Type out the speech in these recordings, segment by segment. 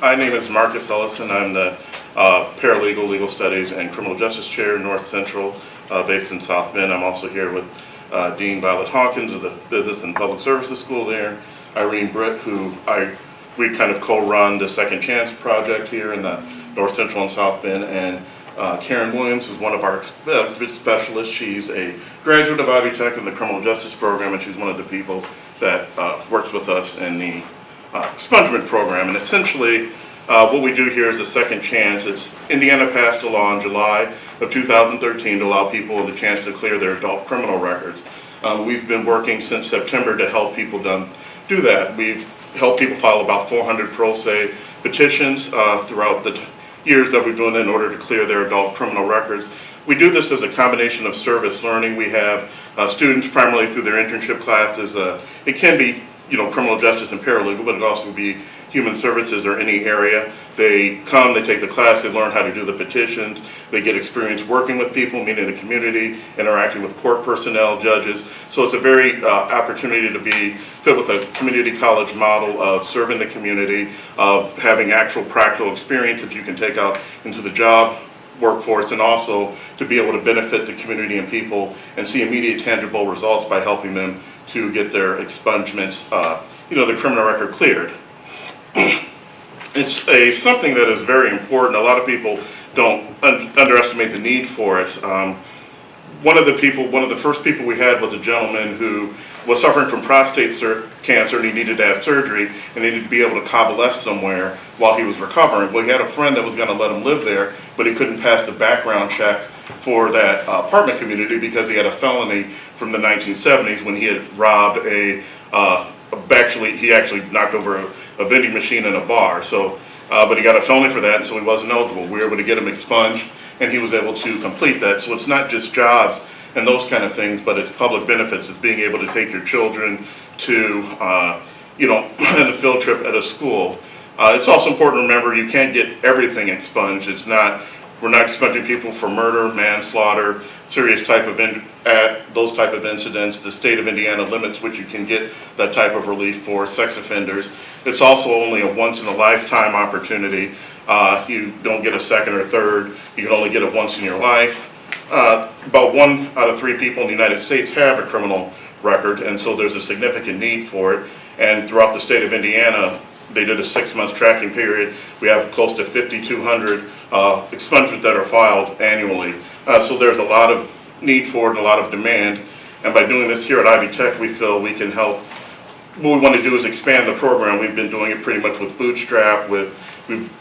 My name is Marcus Ellison. I'm the Paralegal, Legal Studies, and Criminal Justice Chair, North Central, based in South Bend. I'm also here with Dean Violet Hawkins of the Business and Public Services School there, Irene Britt, we kind of co-run the Second Chance project here in the North Central and South Bend, and Karen Williams is one of our specialists. She's a graduate of Ivy Tech in the Criminal Justice Program, and she's one of the people that works with us in the expungement program. And essentially, what we do here is a second chance. Indiana passed a law in July of 2013 to allow people the chance to clear their adult criminal records. We've been working since September to help people do that. We've helped people file about 400 pro se petitions throughout the years that we're doing it in order to clear their adult criminal records. We do this as a combination of service learning. We have students primarily through their internship classes. It can be criminal justice and paralegal, but it also be human services or any area. They come, they take the class, they learn how to do the petitions, they get experience working with people, meeting the community, interacting with court personnel, judges. So it's a very opportunity to be fit with a community college model of serving the community, of having actual practical experience that you can take out into the job workforce, and also to be able to benefit the community and people and see immediate tangible results by helping them to get their expungements, the criminal record cleared. It's something that is very important. A lot of people don't underestimate the need for it. One of the first people we had was a gentleman who was suffering from prostate cancer, and he needed to have surgery and needed to be able to convalesce somewhere while he was recovering. Well, he had a friend that was going to let him live there, but he couldn't pass the background check for that apartment community because he had a felony from the 1970s when he had robbed he actually knocked over a vending machine in a bar. So, but he got a felony for that, and so he wasn't eligible. We were able to get him expunged, and he was able to complete that. So it's not just jobs and those kind of things, but it's public benefits. It's being able to take your children to, a field trip at a school. It's also important to remember you can't get everything expunged. We're not expunging people for murder, manslaughter, serious type of those type of incidents. The state of Indiana limits which you can get that type of relief for sex offenders. It's also only a once in a lifetime opportunity. You don't get a second or third. You can only get it once in your life. About 1 out of 3 people in the United States have a criminal record, and so there's a significant need for it. And throughout the state of Indiana, they did a 6-month tracking period. We have close to 5,200 expungements that are filed annually. So there's a lot of need for it and a lot of demand. And by doing this here at Ivy Tech, we feel we can help. What we want to do is expand the program. We've been doing it pretty much with Bootstrap, we're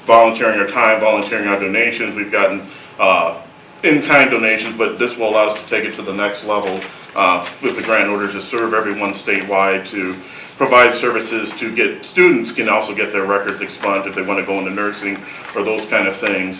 volunteering our time, volunteering our donations. We've gotten in-kind donations, but this will allow us to take it to the next level with the grant in order to serve everyone statewide, to provide services to get students can also get their records expunged if they want to go into nursing or those kind of things.